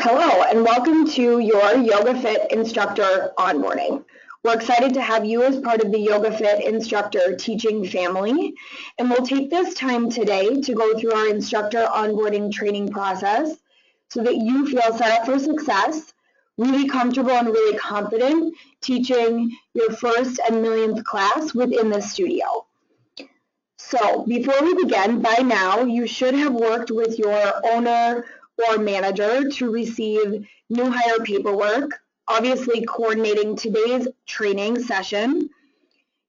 Hello, and welcome to your Yoga Fit Instructor Onboarding. We're excited to have you as part of the Yoga Fit Instructor teaching family, and we'll take this time today to go through our instructor onboarding training process so that you feel set up for success, really comfortable and really confident teaching your first and millionth class within the studio. So before we begin, by now you should have worked with your owner or manager to receive new hire paperwork, obviously coordinating today's training session.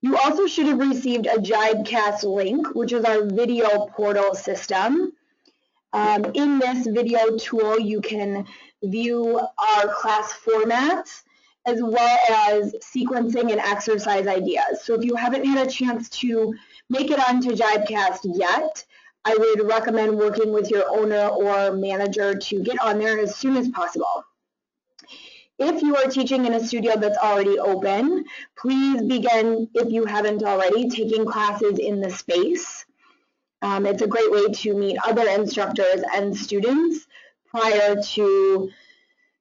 You also should have received a Jibecast link, which is our video portal system. In this video tool, you can view our class formats as well as sequencing and exercise ideas. So if you haven't had a chance to make it onto Jibecast yet, I would recommend working with your owner or manager to get on there as soon as possible. If you are teaching in a studio that's already open, please begin, if you haven't already, taking classes in the space. It's a great way to meet other instructors and students prior to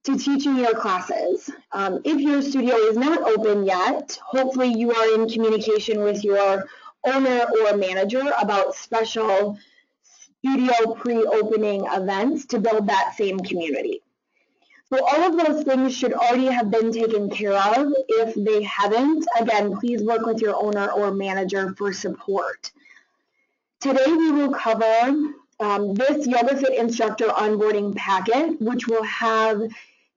teaching your classes. If your studio is not open yet, hopefully you are in communication with your owner or manager about special studio pre-opening events to build that same community. So all of those things should already have been taken care of. If they haven't, again, please work with your owner or manager for support. Today we will cover this Yoga Fit Instructor Onboarding Packet, which will have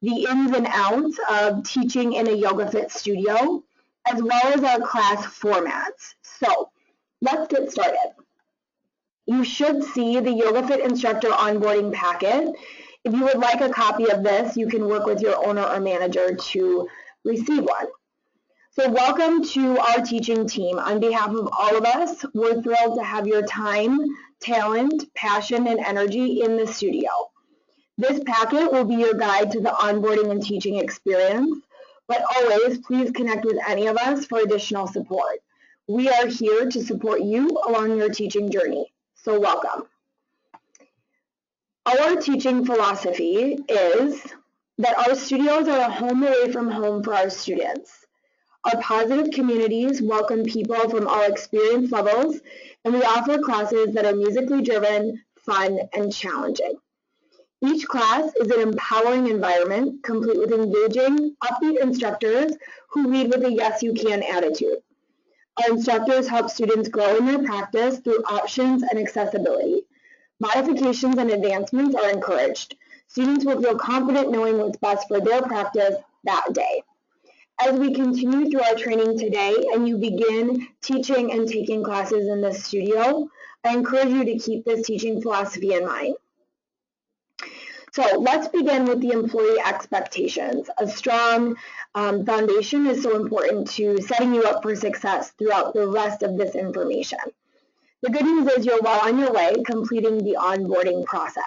the ins and outs of teaching in a Yoga Fit studio, as well as our class formats. So let's get started. You should see the Yoga Fit Instructor Onboarding Packet. If you would like a copy of this, you can work with your owner or manager to receive one. So welcome to our teaching team. On behalf of all of us, we're thrilled to have your time, talent, passion, and energy in the studio. This packet will be your guide to the onboarding and teaching experience, but always please connect with any of us for additional support. We are here to support you along your teaching journey. So welcome. Our teaching philosophy is that our studios are a home away from home for our students. Our positive communities welcome people from all experience levels, and we offer classes that are musically driven, fun, and challenging. Each class is an empowering environment, complete with engaging, upbeat instructors who lead with a yes you can attitude. Our instructors help students grow in their practice through options and accessibility. Modifications and advancements are encouraged. Students will feel confident knowing what's best for their practice that day. As we continue through our training today and you begin teaching and taking classes in this studio, I encourage you to keep this teaching philosophy in mind. So let's begin with the employee expectations. A strong foundation is so important to setting you up for success throughout the rest of this information. The good news is you're well on your way completing the onboarding process.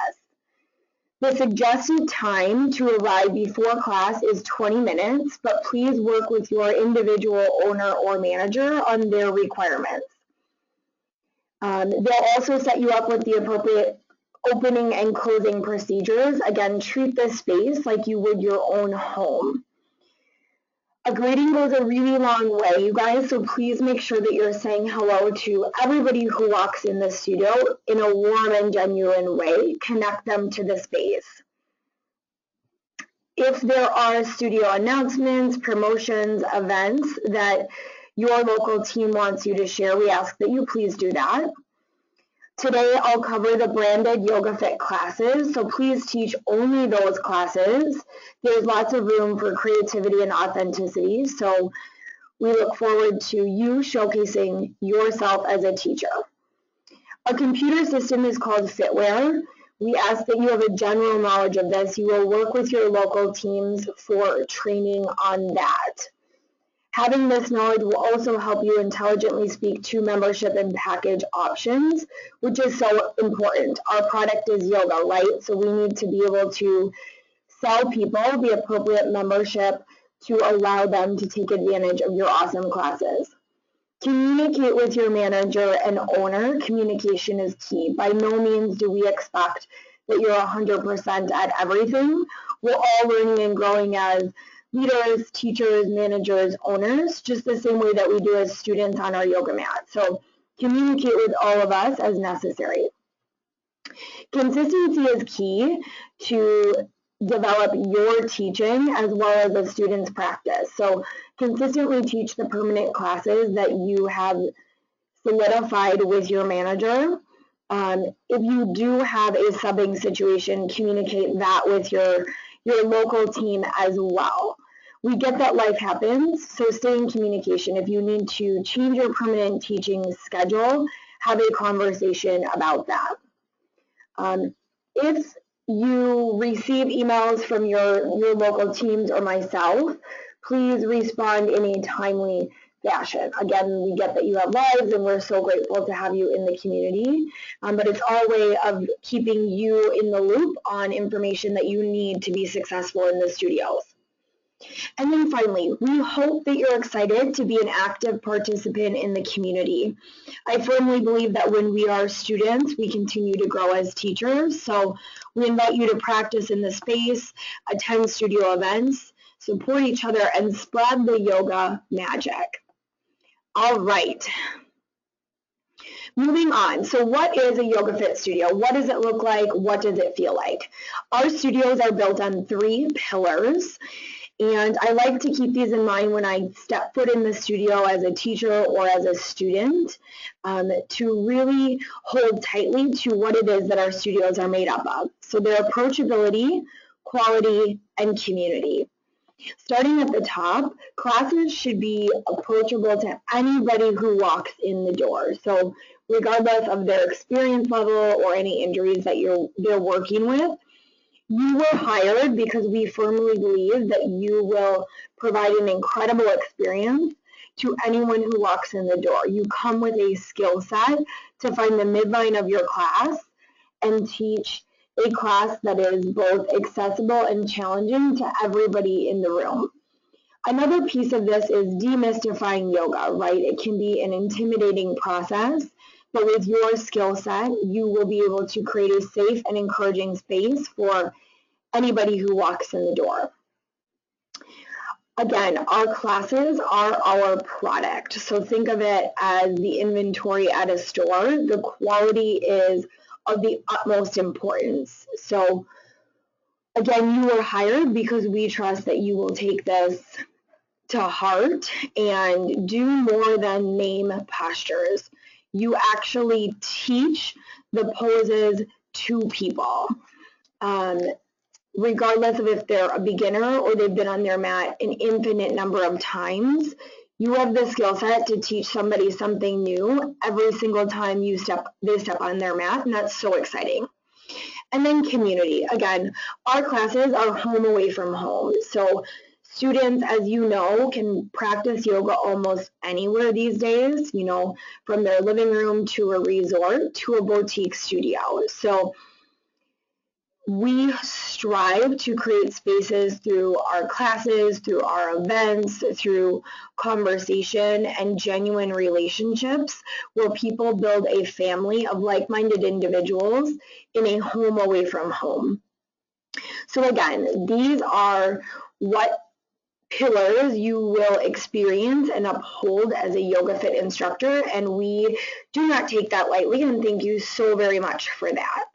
The suggested time to arrive before class is 20 minutes, but please work with your individual owner or manager on their requirements. They'll also set you up with the appropriate opening and closing procedures. Again, treat this space like you would your own home. A greeting goes a really long way, you guys, so please make sure that you're saying hello to everybody who walks in the studio in a warm and genuine way. Connect them to the space. If there are studio announcements, promotions, events that your local team wants you to share, we ask that you please do that. Today, I'll cover the branded Yoga Fit classes, so please teach only those classes. There's lots of room for creativity and authenticity, so we look forward to you showcasing yourself as a teacher. Our computer system is called Fitware. We ask that you have a general knowledge of this. You will work with your local teams for training on that. Having this knowledge will also help you intelligently speak to membership and package options, which is so important. Our product is yoga, right? So we need to be able to sell people the appropriate membership to allow them to take advantage of your awesome classes. Communicate with your manager and owner. Communication is key. By no means do we expect that you're 100% at everything we're all learning and growing as leaders, teachers, managers, owners, just the same way that we do as students on our yoga mat. So communicate with all of us as necessary. Consistency is key to develop your teaching as well as the student's practice. So consistently teach the permanent classes that you have solidified with your manager. If you do have a subbing situation, communicate that with your local team as well. We get that life happens, so stay in communication. If you need to change your permanent teaching schedule, have a conversation about that. If you receive emails from your local teams or myself, please respond in a timely fashion. Again, we get that you have lives and we're so grateful to have you in the community, but it's our way of keeping you in the loop on information that you need to be successful in the studios. And then finally, we hope that you're excited to be an active participant in the community. I firmly believe that when we are students, we continue to grow as teachers. So we invite you to practice in the space, attend studio events, support each other, and spread the yoga magic. All right. Moving on. So what is a Yoga Fit studio? What does it look like? What does it feel like? Our studios are built on 3 pillars. And I like to keep these in mind when I step foot in the studio as a teacher or as a student, to really hold tightly to what it is that our studios are made up of. So they're approachability, quality, and community. Starting at the top, classes should be approachable to anybody who walks in the door. So regardless of their experience level or any injuries that they're working with, you were hired because we firmly believe that you will provide an incredible experience to anyone who walks in the door. You come with a skill set to find the midline of your class and teach a class that is both accessible and challenging to everybody in the room. Another piece of this is demystifying yoga, right? It can be an intimidating process, but with your skill set, you will be able to create a safe and encouraging space for anybody who walks in the door. Again, our classes are our product. So think of it as the inventory at a store. The quality is of the utmost importance. So again, you were hired because we trust that you will take this to heart and do more than name postures. You actually teach the poses to people. Regardless of if they're a beginner or they've been on their mat an infinite number of times, you have the skill set to teach somebody something new every single time they step on their mat, and that's so exciting. And then community. Again, our classes are home away from home. So students, as you know, can practice yoga almost anywhere these days, from their living room to a resort to a boutique studio. So we strive to create spaces through our classes, through our events, through conversation and genuine relationships where people build a family of like-minded individuals in a home away from home. So again, these are what pillars you will experience and uphold as a Yoga Fit instructor, and we do not take that lightly, and thank you so very much for that.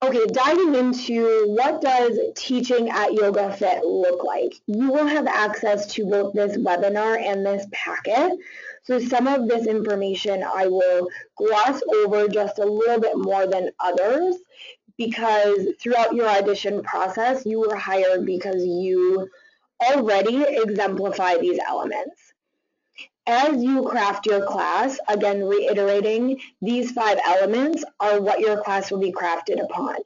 Okay, diving into what does teaching at Yoga Fit look like? You will have access to both this webinar and this packet. So some of this information I will gloss over just a little bit more than others because throughout your audition process, you were hired because you already exemplify these elements. As you craft your class, again reiterating, these 5 elements are what your class will be crafted upon.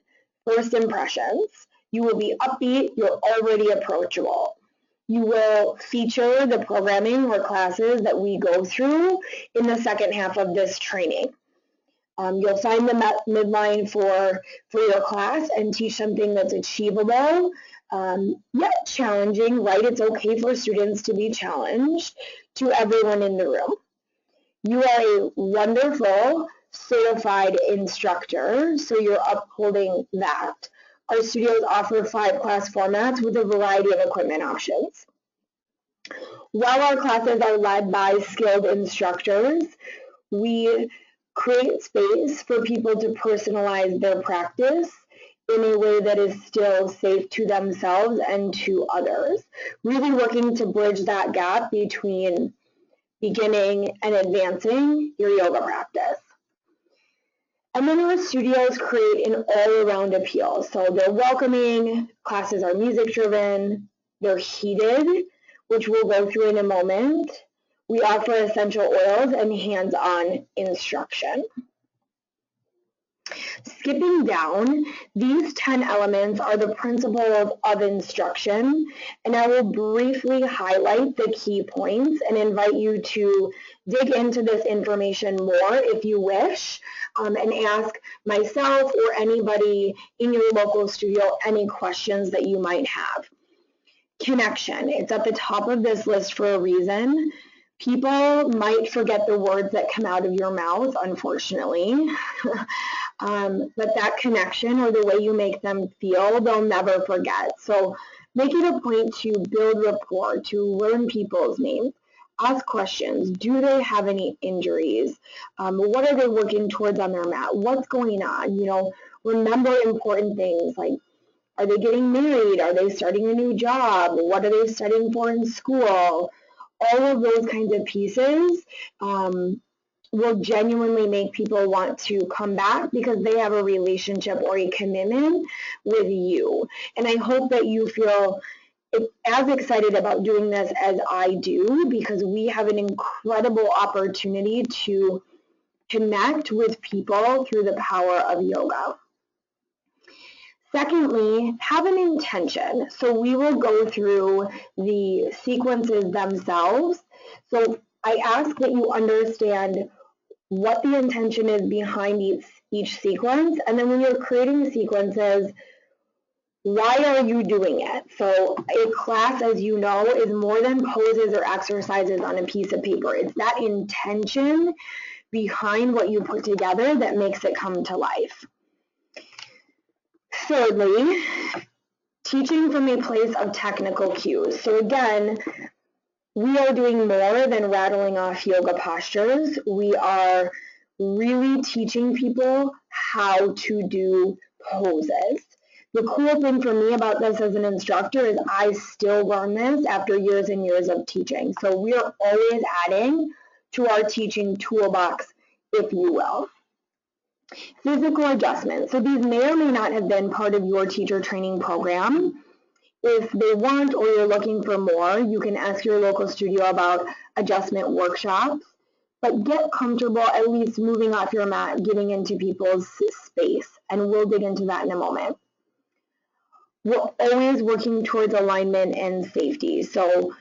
First impressions, you will be upbeat, you're already approachable. You will feature the programming or classes that we go through in the second half of this training. You'll find the midline for your class and teach something that's achievable, yet challenging, right? It's okay for students to be challenged to everyone in the room. You are a wonderful certified instructor, so you're upholding that. our studios offer 5 class formats with a variety of equipment options. While our classes are led by skilled instructors, we create space for people to personalize their practice in a way that is still safe to themselves and to others, really working to bridge that gap between beginning and advancing your yoga practice. And then our studios create an all-around appeal. So they're welcoming, classes are music-driven, they're heated, which we'll go through in a moment. We offer essential oils and hands-on instruction. Skipping down, these 10 elements are the principles of instruction, and I will briefly highlight the key points and invite you to dig into this information more if you wish, and ask myself or anybody in your local studio any questions that you might have. Connection, it's at the top of this list for a reason. People might forget the words that come out of your mouth, unfortunately, but that connection or the way you make them feel, they'll never forget. So make it a point to build rapport, to learn people's names, ask questions. Do they have any injuries? What are they working towards on their mat? What's going on? You know, remember important things like, are they getting married? Are they starting a new job? What are they studying for in school? All of those kinds of pieces will genuinely make people want to come back because they have a relationship or a commitment with you. And I hope that you feel as excited about doing this as I do, because we have an incredible opportunity to connect with people through the power of yoga. Secondly, have an intention. So we will go through the sequences themselves. So I ask that you understand what the intention is behind each sequence, and then when you're creating sequences, why are you doing it? So a class, as you know, is more than poses or exercises on a piece of paper. It's that intention behind what you put together that makes it come to life. Thirdly, teaching from a place of technical cues. So again, we are doing more than rattling off yoga postures. We are really teaching people how to do poses. The cool thing for me about this as an instructor is I still learn this after years and years of teaching. So we are always adding to our teaching toolbox, if you will. Physical adjustments. So these may or may not have been part of your teacher training program. If they weren't or you're looking for more, you can ask your local studio about adjustment workshops, but get comfortable at least moving off your mat, getting into people's space, and we'll dig into that in a moment. We're always working towards alignment and safety. So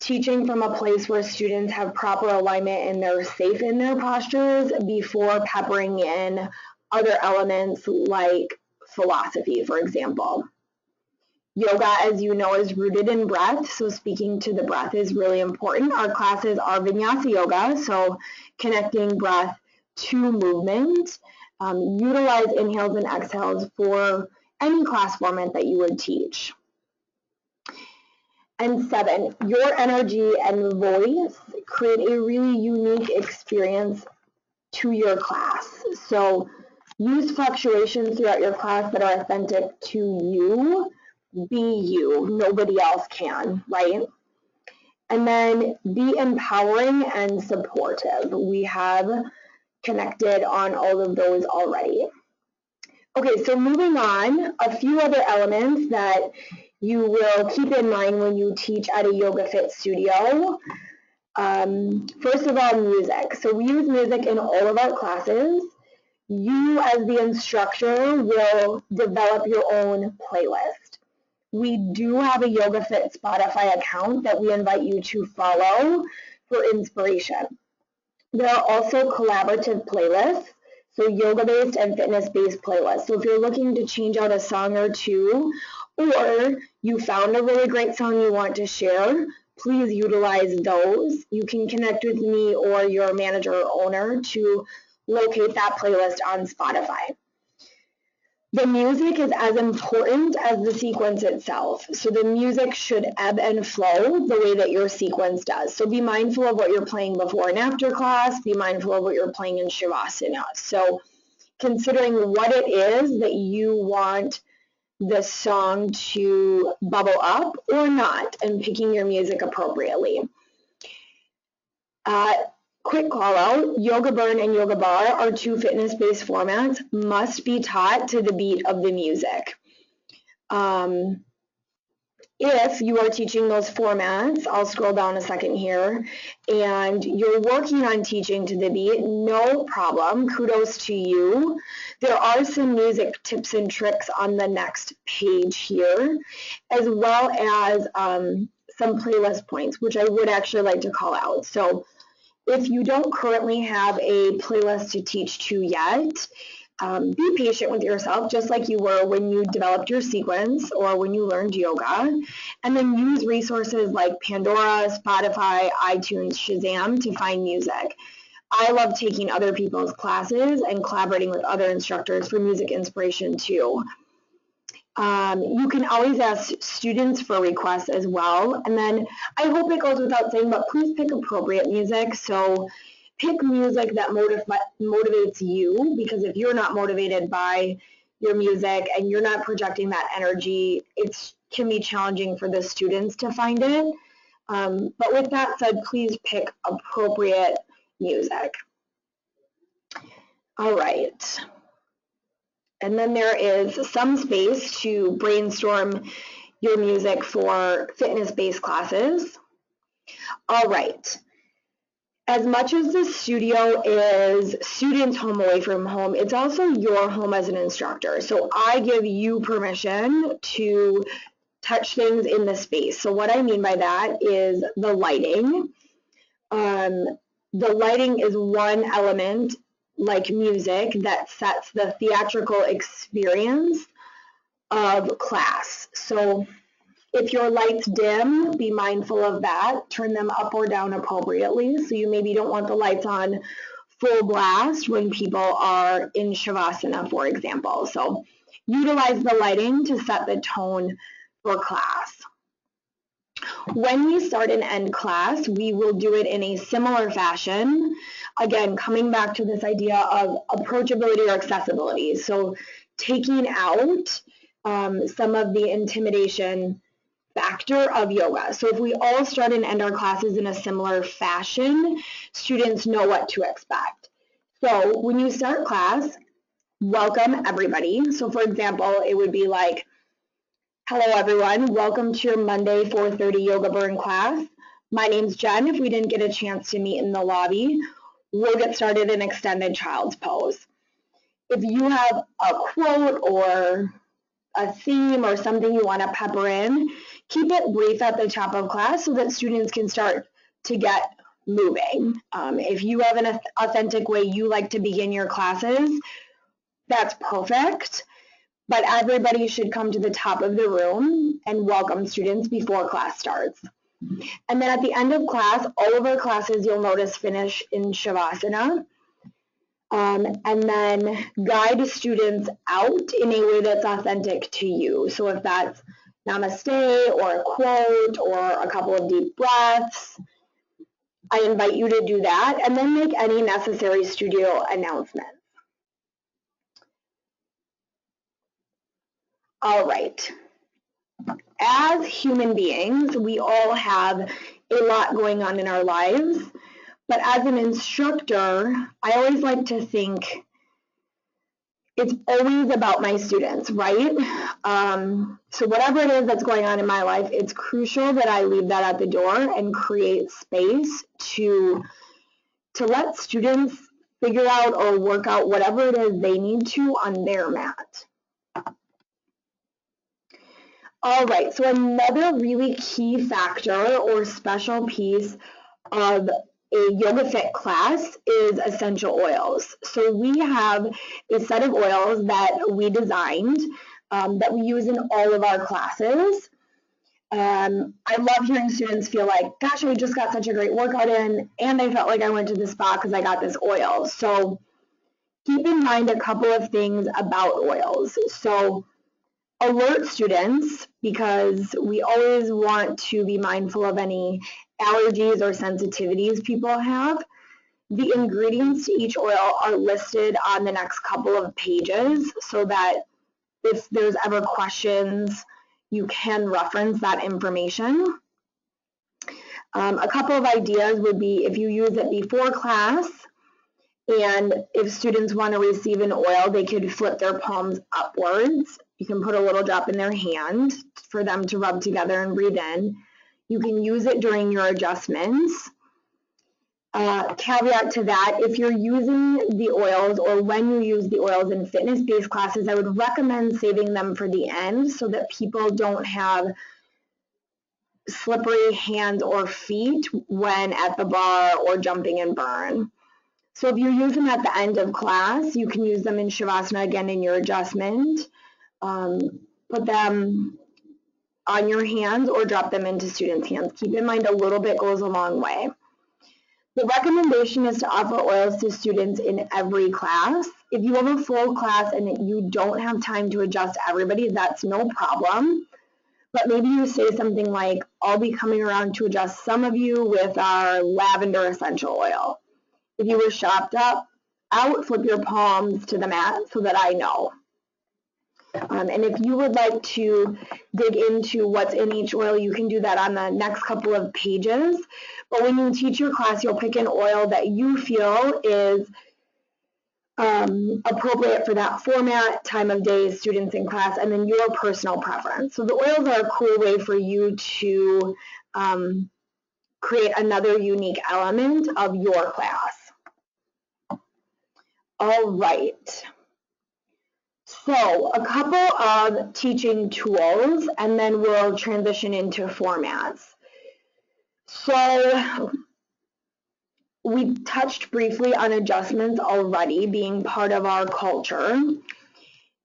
teaching from a place where students have proper alignment and they're safe in their postures before peppering in other elements like philosophy, for example. Yoga, as you know, is rooted in breath, so speaking to the breath is really important. Our classes are vinyasa yoga, so connecting breath to movement. Utilize inhales and exhales for any class format that you would teach. And 7, your energy and voice create a really unique experience to your class. So use fluctuations throughout your class that are authentic to you. Be you. Nobody else can, right? And then be empowering and supportive. We have connected on all of those already. Okay, so moving on, a few other elements that you will keep in mind when you teach at a Yoga Fit studio. First of all, music. So we use music in all of our classes. You, as the instructor, will develop your own playlist. We do have a Yoga Fit Spotify account that we invite you to follow for inspiration. There are also collaborative playlists, so yoga-based and fitness-based playlists. So if you're looking to change out a song or two, or you found a really great song you want to share, please utilize those. You can connect with me or your manager or owner to locate that playlist on Spotify. The music is as important as the sequence itself. So the music should ebb and flow the way that your sequence does. So be mindful of what you're playing before and after class. Be mindful of what you're playing in Shavasana. So considering what it is that you want the song to bubble up or not, and picking your music appropriately. Quick call out, Yoga Burn and Yoga Bar are two fitness-based formats, must be taught to the beat of the music. If you are teaching those formats, I'll scroll down a second here, and you're working on teaching to the beat, no problem, kudos to you. There are some music tips and tricks on the next page here, as well as some playlist points, which I would actually like to call out. So if you don't currently have a playlist to teach to yet, be patient with yourself, just like you were when you developed your sequence or when you learned yoga, and then use resources like Pandora, Spotify, iTunes, Shazam to find music. I love taking other people's classes and collaborating with other instructors for music inspiration too. You can always ask students for requests as well. And then I hope it goes without saying, but please pick appropriate music. So pick music that motivates you, because if you're not motivated by your music and you're not projecting that energy, it can be challenging for the students to find it. But with that said, please pick appropriate music. All right. And then there is some space to brainstorm your music for fitness-based classes. All right. As much as the studio is students' home away from home, it's also your home as an instructor. So I give you permission to touch things in the space. So what I mean by that is the lighting. The lighting is one element, like music, that sets the theatrical experience of class. So if your lights dim, be mindful of that. Turn them up or down appropriately. So you maybe don't want the lights on full blast when people are in Shavasana, for example. So utilize the lighting to set the tone for class. When we start and end class, we will do it in a similar fashion. Again, coming back to this idea of approachability or accessibility. So taking out some of the intimidation factor of yoga. So if we all start and end our classes in a similar fashion, students know what to expect. So when you start class, welcome everybody. So for example, it would be like, hello everyone, welcome to your Monday 4:30 Yoga Burn class. My name's Jen. If we didn't get a chance to meet in the lobby, we'll get started in extended child's pose. If you have a quote or a theme or something you want to pepper in, keep it brief at the top of class so that students can start to get moving. If you have an authentic way you like to begin your classes, that's perfect. But everybody should come to the top of the room and welcome students before class starts. And then at the end of class, all of our classes, you'll notice, finish in Shavasana. And then guide students out in a way that's authentic to you. So if that's namaste or a quote or a couple of deep breaths, I invite you to do that, and then make any necessary studio announcements. All right. As human beings, we all have a lot going on in our lives, but as an instructor, I always like to think it's always about my students, right? So whatever it is that's going on in my life, it's crucial that I leave that at the door and create space to let students figure out or work out whatever it is they need to on their mat. All right, so another really key factor or special piece of a Yoga Fit class is essential oils. So we have a set of oils that we designed that we use in all of our classes. I love hearing students feel like, gosh, I just got such a great workout in, and I felt like I went to the spa because I got this oil. So Keep in mind a couple of things about oils. So alert students, because we always want to be mindful of any allergies or sensitivities people have. The ingredients to each oil are listed on the next couple of pages so that if there's ever questions, you can reference that information. A couple of ideas would be if you use it before class, and if students want to receive an oil, they could flip their palms upwards. You can put a little drop in their hand for them to rub together and breathe in. You can use it during your adjustments. Caveat to that, if you're using the oils or when you use the oils in fitness-based classes, I would recommend saving them for the end so that people don't have slippery hands or feet when at the bar or jumping in burn. So if you use them at the end of class, you can use them in Shavasana again in your adjustment. Put them on your hands or drop them into students' hands. Keep in mind a little bit goes a long way. The recommendation is to offer oils to students in every class. If you have a full class and you don't have time to adjust everybody, that's no problem. But maybe you say something like, I'll be coming around to adjust some of you with our lavender essential oil. If you were shopped up, I would flip your palms to the mat so that I know. And if you would like to dig into what's in each oil, you can do that on the next couple of pages. But when you teach your class, you'll pick an oil that you feel is appropriate for that format, time of day, students in class, and then your personal preference. So the oils are a cool way for you to create another unique element of your class. All right. So a couple of teaching tools, and then we'll transition into formats. So we touched briefly on adjustments already being part of our culture.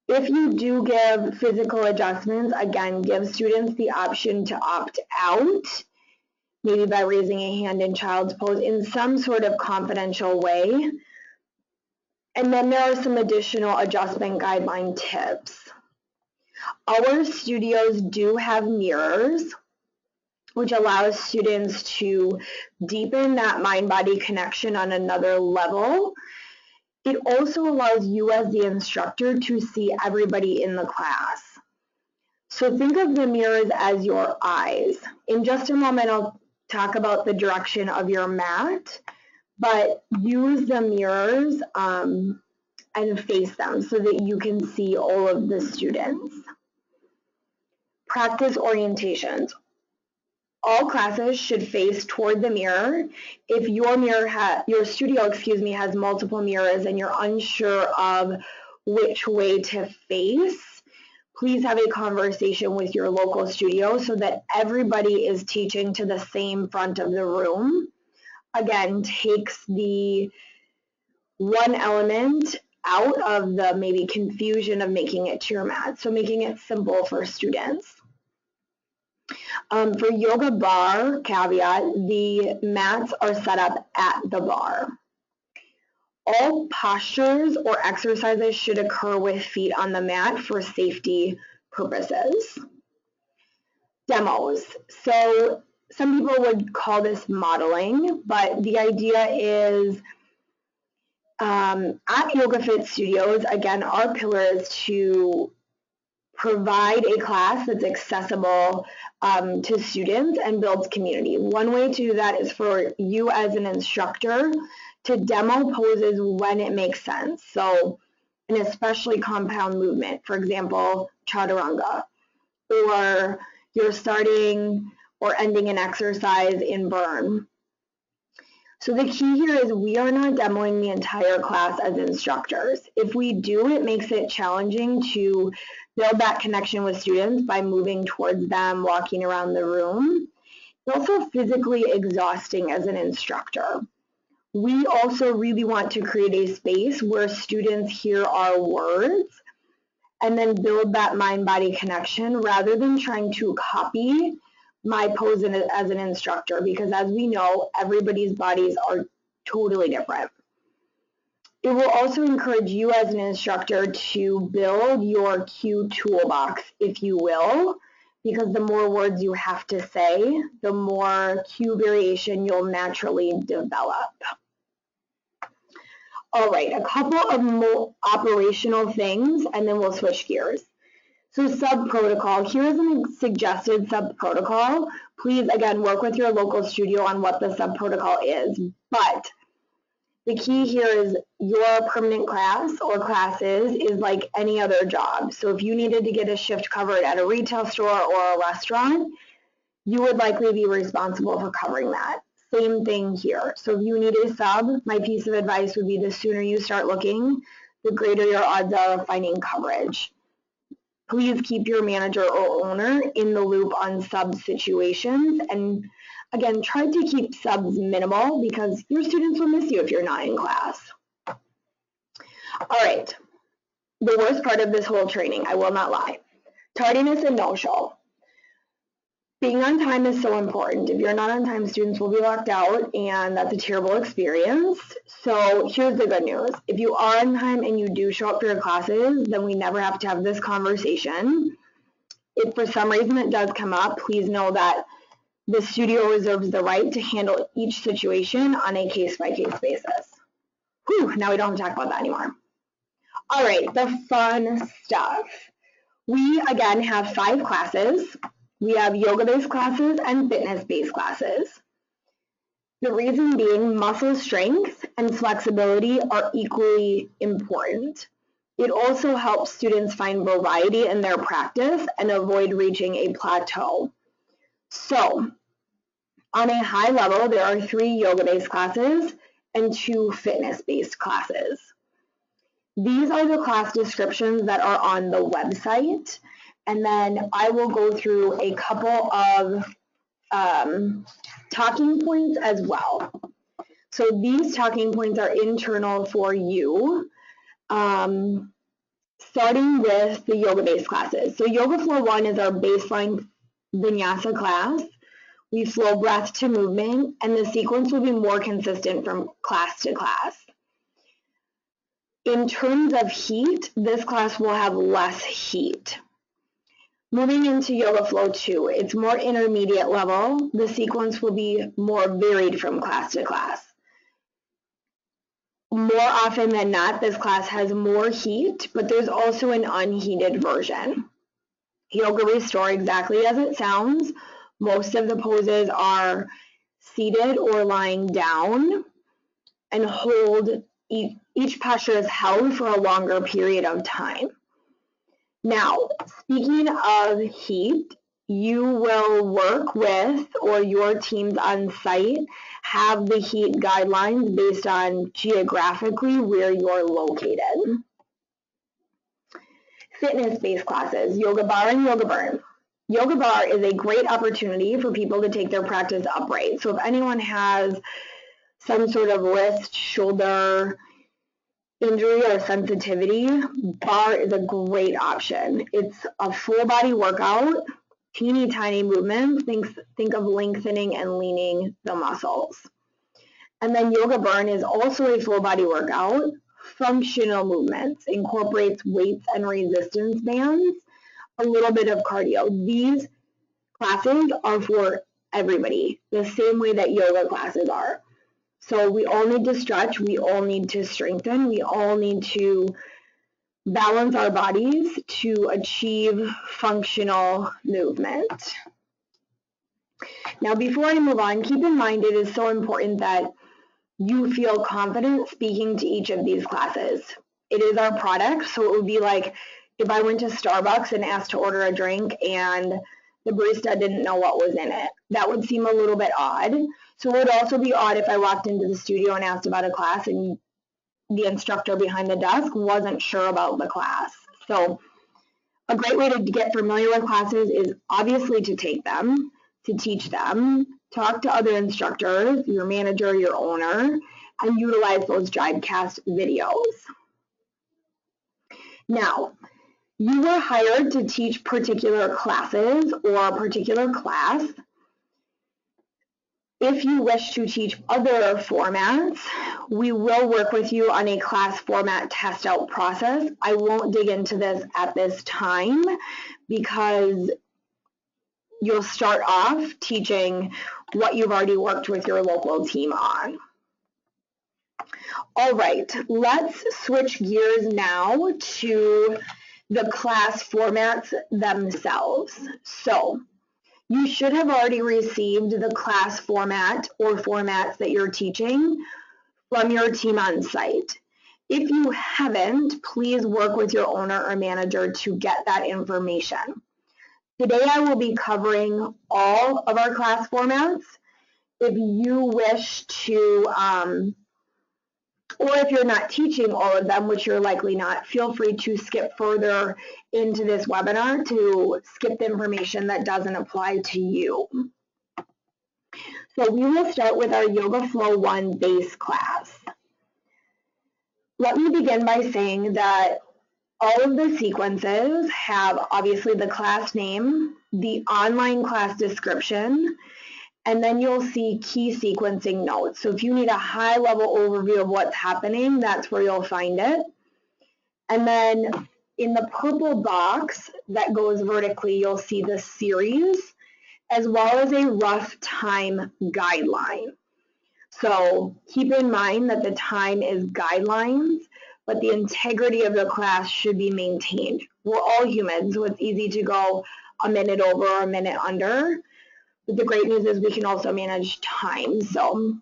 If you do give physical adjustments, again, give students the option to opt out, maybe by raising a hand in child's pose in some sort of confidential way. And then there are some additional adjustment guideline tips. Our studios do have mirrors, which allows students to deepen that mind-body connection on another level. It also allows you as the instructor to see everybody in the class. So think of the mirrors as your eyes. In just a moment, I'll talk about the direction of your mat, but use the mirrors and face them so that you can see all of the students. Practice orientations. All classes should face toward the mirror. If your studio has multiple mirrors and you're unsure of which way to face, please have a conversation with your local studio so that everybody is teaching to the same front of the room. Again, takes the one element out of the maybe confusion of making it to your mat, so making it simple for students. For yoga bar, caveat, the mats are set up at the bar. All postures or exercises should occur with feet on the mat for safety purposes. Demos. So some people would call this modeling, but the idea is at Yoga Fit Studios, again, our pillar is to provide a class that's accessible to students and builds community. One way to do that is for you as an instructor to demo poses when it makes sense. So an especially compound movement, for example, chaturanga, or you're starting or ending an exercise in burn. So the key here is we are not demoing the entire class as instructors. If we do, it makes it challenging to build that connection with students by moving towards them, walking around the room. It's also physically exhausting as an instructor. We also really want to create a space where students hear our words and then build that mind-body connection rather than trying to copy my pose as an instructor, because as we know, everybody's bodies are totally different. It will also encourage you as an instructor to build your cue toolbox, if you will, because the more words you have to say, the more cue variation you'll naturally develop. All right, a couple of more operational things, and then we'll switch gears. So sub-protocol, here's a suggested sub-protocol. Please, again, work with your local studio on what the sub-protocol is. But the key here is your permanent class or classes is like any other job. So if you needed to get a shift covered at a retail store or a restaurant, you would likely be responsible for covering that. Same thing here. So if you need a sub, my piece of advice would be the sooner you start looking, the greater your odds are of finding coverage. Please keep your manager or owner in the loop on sub situations. And again, try to keep subs minimal because your students will miss you if you're not in class. All right, the worst part of this whole training, I will not lie, tardiness and no-show. Being on time is so important. If you're not on time, students will be locked out, and that's a terrible experience. So here's the good news. If you are on time and you do show up for your classes, then we never have to have this conversation. If for some reason it does come up, please know that the studio reserves the right to handle each situation on a case-by-case basis. Whew, now we don't have to talk about that anymore. All right, the fun stuff. We, again, have 5 classes. We have yoga-based classes and fitness-based classes. The reason being muscle strength and flexibility are equally important. It also helps students find variety in their practice and avoid reaching a plateau. So, on a high level, there are 3 yoga-based classes and 2 fitness-based classes. These are the class descriptions that are on the website. And then I will go through a couple of talking points as well. So these talking points are internal for you, starting with the yoga-based classes. So Yoga Flow 1 is our baseline vinyasa class. We flow breath to movement, and the sequence will be more consistent from class to class. In terms of heat, this class will have less heat. Moving into Yoga Flow 2, it's more intermediate level. The sequence will be more varied from class to class. More often than not, this class has more heat, but there's also an unheated version. Yoga Restore, exactly as it sounds. Most of the poses are seated or lying down and hold. Each posture is held for a longer period of time. Now, speaking of heat, you will work with, or your teams on site have the heat guidelines based on geographically where you're located. Fitness-based classes, Yoga Bar and Yoga Burn. Yoga Bar is a great opportunity for people to take their practice upright. So if anyone has some sort of wrist, shoulder, injury or sensitivity, bar is a great option. It's a full body workout, teeny tiny movements. Think of lengthening and leaning the muscles. And then Yoga Burn is also a full body workout, functional movements, incorporates weights and resistance bands, a little bit of cardio. These classes are for everybody, the same way that yoga classes are. So we all need to stretch, we all need to strengthen, we all need to balance our bodies to achieve functional movement. Now, before I move on, keep in mind it is so important that you feel confident speaking to each of these classes. It is our product, so it would be like if I went to Starbucks and asked to order a drink and the barista didn't know what was in it. That would seem a little bit odd. So it would also be odd if I walked into the studio and asked about a class and the instructor behind the desk wasn't sure about the class. So a great way to get familiar with classes is obviously to take them, to teach them, talk to other instructors, your manager, your owner, and utilize those Jibecast videos. Now, you were hired to teach particular classes or a particular class. If you wish to teach other formats, we will work with you on a class format test out process. I won't dig into this at this time because you'll start off teaching what you've already worked with your local team on. All right, let's switch gears now to the class formats themselves. So you should have already received the class format or formats that you're teaching from your team on site. If you haven't, please work with your owner or manager to get that information. Today I will be covering all of our class formats. If you wish to, or if you're not teaching all of them, which you're likely not, feel free to skip further into this webinar to skip the information that doesn't apply to you. So we will start with our Yoga Flow 1 base class. Let me begin by saying that all of the sequences have obviously the class name, the online class description, and then you'll see key sequencing notes. So if you need a high-level overview of what's happening, that's where you'll find it. And then in the purple box that goes vertically, you'll see the series, as well as a rough time guideline. So keep in mind that the time is guidelines, but the integrity of the class should be maintained. We're all humans, so it's easy to go a minute over or a minute under. But the great news is we can also manage time, so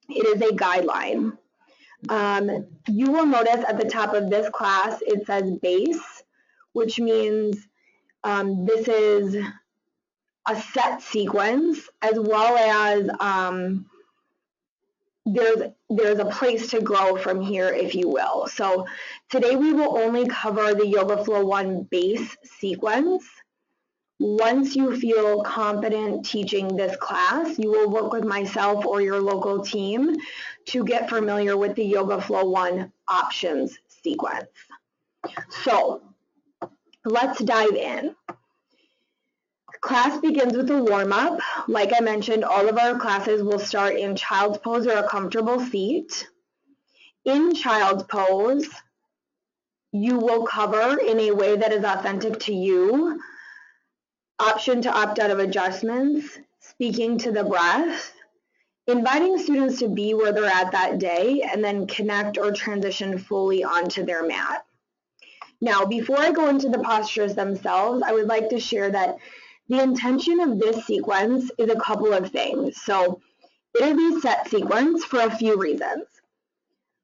it is a guideline. You will notice at the top of this class it says base, which means this is a set sequence, as well as there's a place to grow from here, if you will. So today we will only cover the Yoga Flow 1 base sequence. Once you feel confident teaching this class, you will work with myself or your local team to get familiar with the Yoga Flow 1 options sequence. So let's dive in. Class begins with a warm-up. Like I mentioned, all of our classes will start in child's pose or a comfortable seat. In child's pose, you will cover in a way that is authentic to you. Option to opt out of adjustments, speaking to the breath, inviting students to be where they're at that day, and then connect or transition fully onto their mat. Now, before I go into the postures themselves, I would like to share that the intention of this sequence is a couple of things. So it is a set sequence for a few reasons.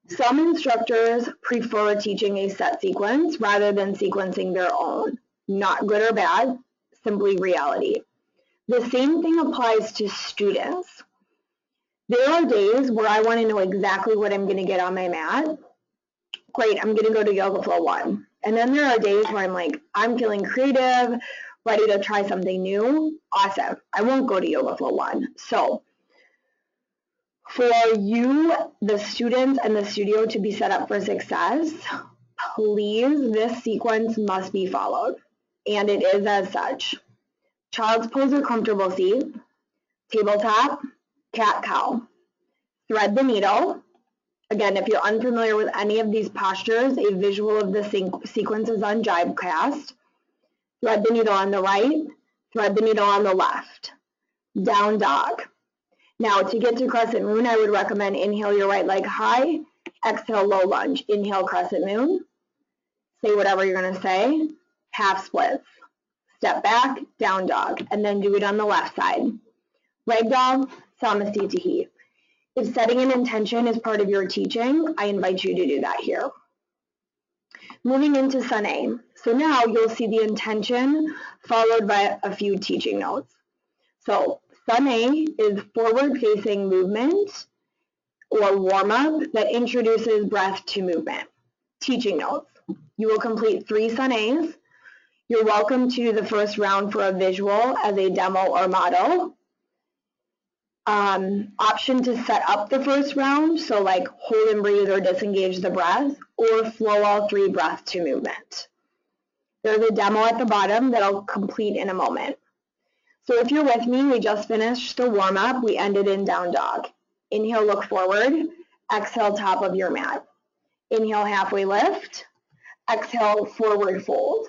Some instructors prefer teaching a set sequence rather than sequencing their own. Not good or bad, simply reality. The same thing applies to students. There are days where I want to know exactly what I'm going to get on my mat. Great, I'm going to go to Yoga Flow 1. And then there are days where I'm like, I'm feeling creative, ready to try something new. Awesome. I won't go to Yoga Flow 1. So for you, the students and the studio to be set up for success, please, this sequence must be followed. And it is as such. Child's pose or comfortable seat, tabletop, cat-cow. Thread the needle. Again, if you're unfamiliar with any of these postures, a visual of the sequence is on Jibecast. Thread the needle on the right, thread the needle on the left. Down dog. Now, to get to crescent moon, I would recommend inhale your right leg high, exhale low lunge. Inhale crescent moon. Say whatever you're going to say. Half splits. Step back, down dog, and then do it on the left side. Ragdoll, Samasthiti. If setting an intention is part of your teaching, I invite you to do that here. Moving into Sun A. So now you'll see the intention followed by a few teaching notes. So Sun A is forward-facing movement or warm-up that introduces breath to movement. Teaching notes. You will complete 3 Sun A's. You're welcome to do the first round for a visual as a demo or model. Option to set up the first round, so like hold and breathe or disengage the breath, or flow all 3 breath to movement. There's a demo at the bottom that I'll complete in a moment. So if you're with me, we just finished the warm-up. We ended in down dog. Inhale, look forward. Exhale, top of your mat. Inhale, halfway lift. Exhale, forward fold.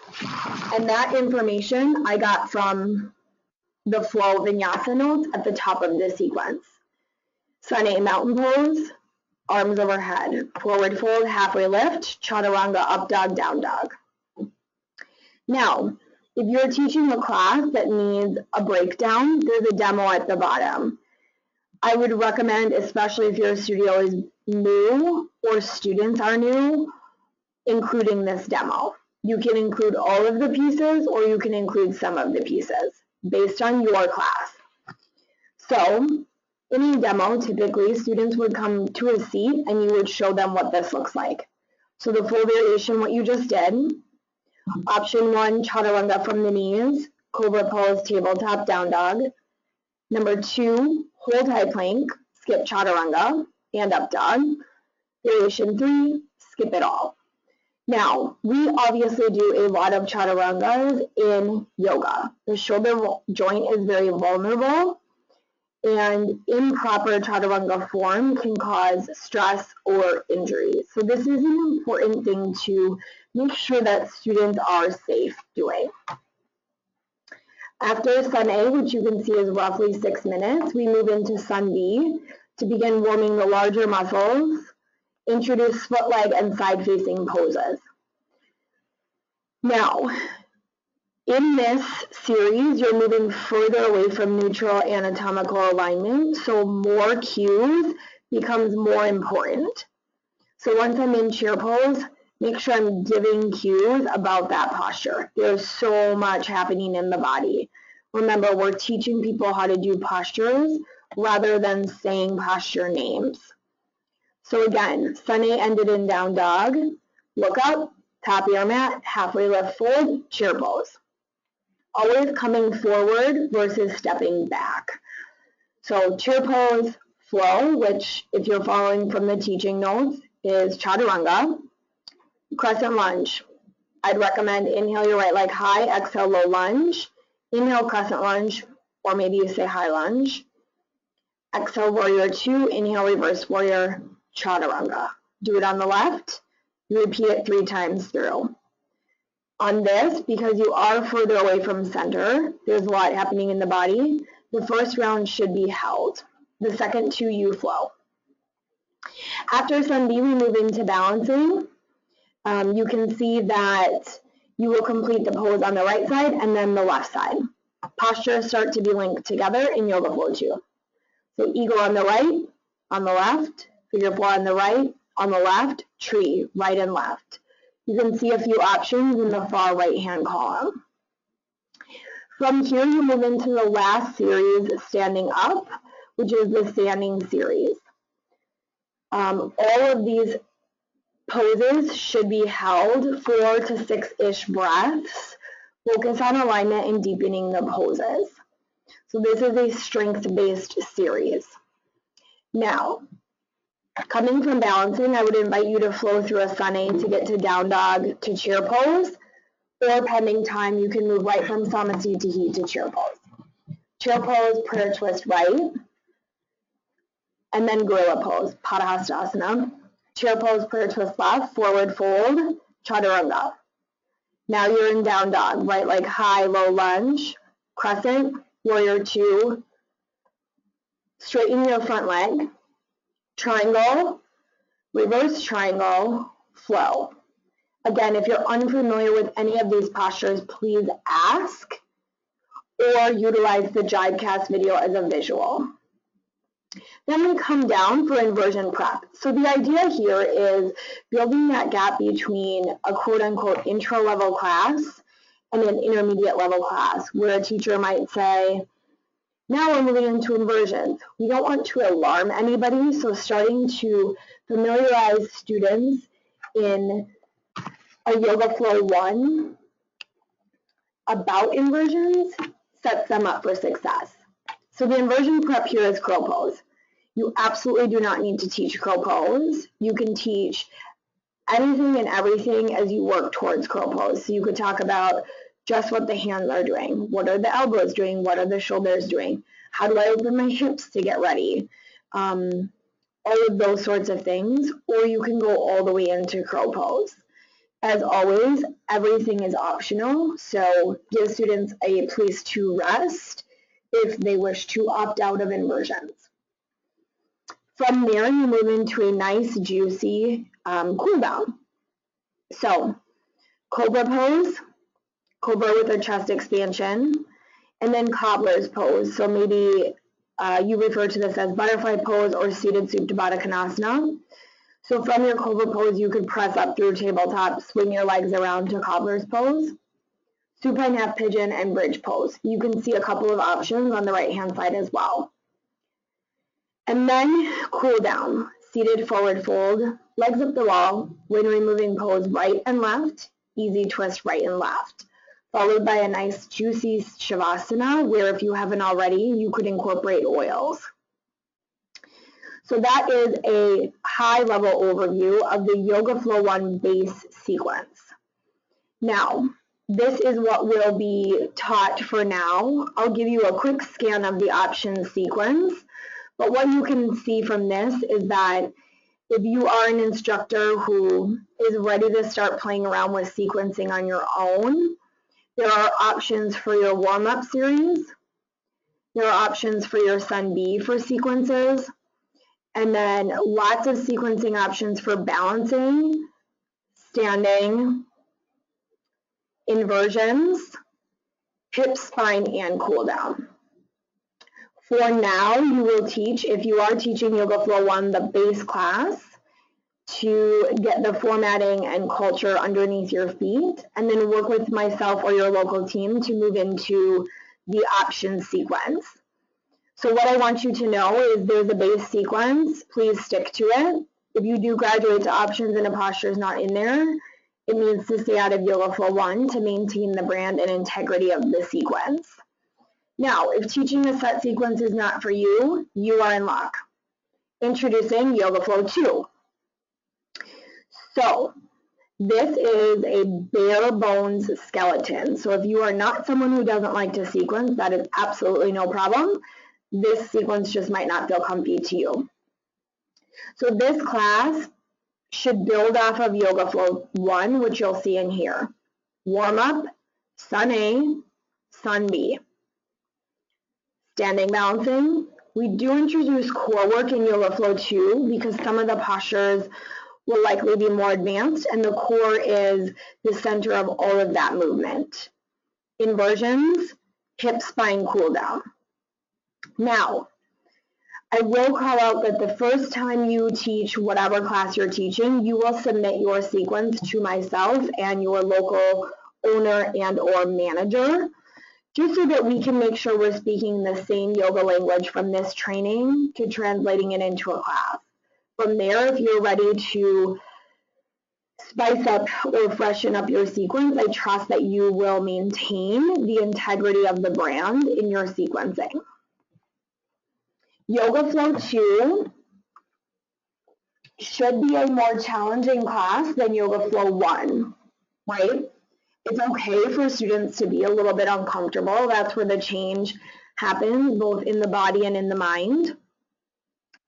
And that information I got from the flow vinyasa notes at the top of the sequence. Sun A mountain pose, arms overhead, forward fold, halfway lift, chaturanga, up dog, down dog. Now, if you're teaching a class that needs a breakdown, there's a demo at the bottom. I would recommend, especially if your studio is new or students are new, including this demo. You can include all of the pieces or you can include some of the pieces based on your class. So in a demo, typically students would come to a seat and you would show them what this looks like. So the full variation, what you just did. Option 1, chaturanga from the knees, cobra pose, tabletop, down dog. Number 2, hold high plank, skip chaturanga, and up dog. Variation 3, skip it all. Now, we obviously do a lot of chaturangas in yoga. The shoulder joint is very vulnerable, and improper chaturanga form can cause stress or injury. So this is an important thing to make sure that students are safe doing. After Sun A, which you can see is roughly 6 minutes, we move into Sun B to begin warming the larger muscles, introduce foot, leg, and side-facing poses. Now, in this series, you're moving further away from neutral anatomical alignment, so more cues becomes more important. So once I'm in chair pose, make sure I'm giving cues about that posture. There's so much happening in the body. Remember, we're teaching people how to do postures rather than saying posture names. So again, Sun A ended in down dog. Look up, top of your mat, halfway lift fold, chair pose. Always coming forward versus stepping back. So chair pose, flow, which if you're following from the teaching notes is chaturanga. Crescent lunge. I'd recommend inhale your right leg high, exhale low lunge. Inhale crescent lunge, or maybe you say high lunge. Exhale warrior 2, inhale reverse warrior, chaturanga. Do it on the left. You repeat it 3 times through. On this, because you are further away from center, there's a lot happening in the body. The first round should be held. The second 2, you flow. After Sun B, we move into balancing. You can see that you will complete the pose on the right side and then the left side. Postures start to be linked together in Yoga Flow 2. So eagle on the right, on the left, figure 4 on the right, on the left, tree, right and left. You can see a few options in the far right-hand column. From here, you move into the last series, standing up, which is the standing series. All of these poses should be held 4 to 6-ish breaths. Focus on alignment and deepening the poses. So this is a strength-based series. Now, coming from balancing, I would invite you to flow through a Sun A to get to down dog to chair pose, or pending time, you can move right from Samasthiti to chair pose. Chair pose, prayer twist right, and then gorilla pose, Padahastasana. Chair pose, prayer twist left, forward fold, chaturanga. Now you're in down dog, right leg high, low lunge, crescent, warrior 2, straighten your front leg, triangle, reverse triangle, flow. Again, if you're unfamiliar with any of these postures, please ask or utilize the Jivecast video as a visual. Then we come down for inversion prep. So the idea here is building that gap between a quote-unquote intro-level class and an intermediate-level class, where a teacher might say, now we're moving into inversions. We don't want to alarm anybody, so starting to familiarize students in a Yoga Flow 1 about inversions sets them up for success. So the inversion prep here is crow pose. You absolutely do not need to teach crow pose. You can teach anything and everything as you work towards crow pose. So you could talk about just what the hands are doing. What are the elbows doing? What are the shoulders doing? How do I open my hips to get ready? All of those sorts of things. Or you can go all the way into crow pose. As always, everything is optional, so give students a place to rest if they wish to opt out of inversions. From there, you move into a nice, juicy cool down. So, cobra pose, cobra with a chest expansion, and then cobbler's pose. So maybe you refer to this as butterfly pose or seated Supta Baddha Konasana. So from your cobra pose, you could press up through tabletop, swing your legs around to cobbler's pose, supine half pigeon, and bridge pose. You can see a couple of options on the right-hand side as well. And then cool down, seated forward fold, legs up the wall, when removing pose right and left, easy twist right and left, followed by a nice juicy Shavasana, where if you haven't already, you could incorporate oils. So that is a high-level overview of the Yoga Flow 1 base sequence. Now, this is what will be taught for now. I'll give you a quick scan of the options sequence, but what you can see from this is that if you are an instructor who is ready to start playing around with sequencing on your own, there are options for your warm-up series. There are options for your Sun B for sequences. And then lots of sequencing options for balancing, standing, inversions, hip, spine, and cool down. For now, you will teach, if you are teaching Yoga Flow 1, the base class, to get the formatting and culture underneath your feet, and then work with myself or your local team to move into the options sequence. So what I want you to know is there's a base sequence. Please stick to it. If you do graduate to options and a posture is not in there, it means to stay out of Yoga Flow 1 to maintain the brand and integrity of the sequence. Now, if teaching a set sequence is not for you, you are in luck. Introducing Yoga Flow 2. So this is a bare bones skeleton. So if you are not someone who doesn't like to sequence, that is absolutely no problem. This sequence just might not feel comfy to you. So this class should build off of Yoga Flow 1, which you'll see in here. Warm up, Sun A, Sun B. Standing balancing. We do introduce core work in Yoga Flow 2 because some of the postures will likely be more advanced, and the core is the center of all of that movement. Inversions, hip, spine, cool down. Now, I will call out that the first time you teach whatever class you're teaching, you will submit your sequence to myself and your local owner and or manager, just so that we can make sure we're speaking the same yoga language from this training to translating it into a class. From there, if you're ready to spice up or freshen up your sequence, I trust that you will maintain the integrity of the brand in your sequencing. Yoga Flow 2 should be a more challenging class than Yoga Flow 1, right? It's okay for students to be a little bit uncomfortable. That's where the change happens, both in the body and in the mind.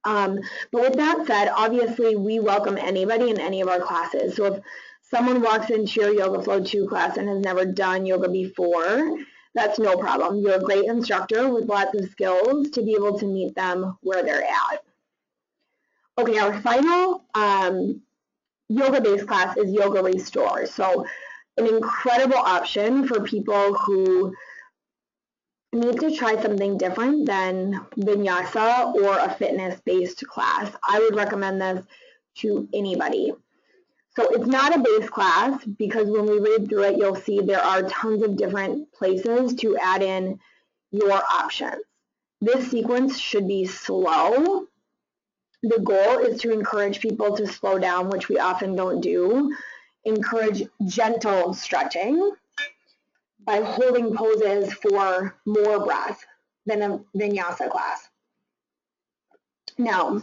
But with that said, obviously we welcome anybody in any of our classes. So if someone walks into your Yoga Flow 2 class and has never done yoga before, that's no problem. You're a great instructor with lots of skills to be able to meet them where they're at. Okay, our final yoga-based class is Yoga Restore. So an incredible option for people who need to try something different than vinyasa or a fitness-based class. I would recommend this to anybody. So it's not a base class because when we read through it, you'll see there are tons of different places to add in your options. This sequence should be slow. The goal is to encourage people to slow down, which we often don't do. Encourage gentle stretching by holding poses for more breath than a vinyasa class. Now,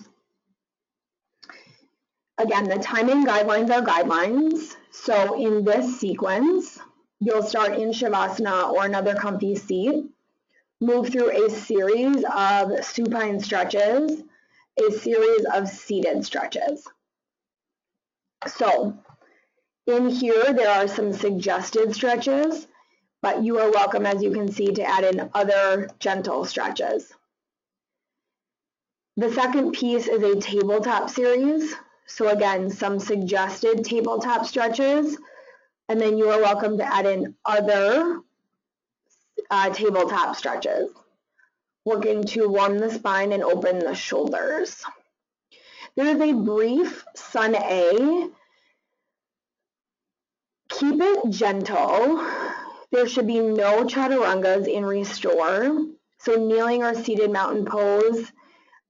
again, the timing guidelines are guidelines. So in this sequence, You'll start in Shavasana or another comfy seat, move through a series of supine stretches, a series of seated stretches. So in here, there are some suggested stretches, but you are welcome, as you can see, to add in other gentle stretches. The second piece is a tabletop series. So again, some suggested tabletop stretches, and then you are welcome to add in other tabletop stretches, working to warm the spine and open the shoulders. There is a brief sun A. Keep it gentle. There should be no chaturangas in restore. So kneeling or seated mountain pose,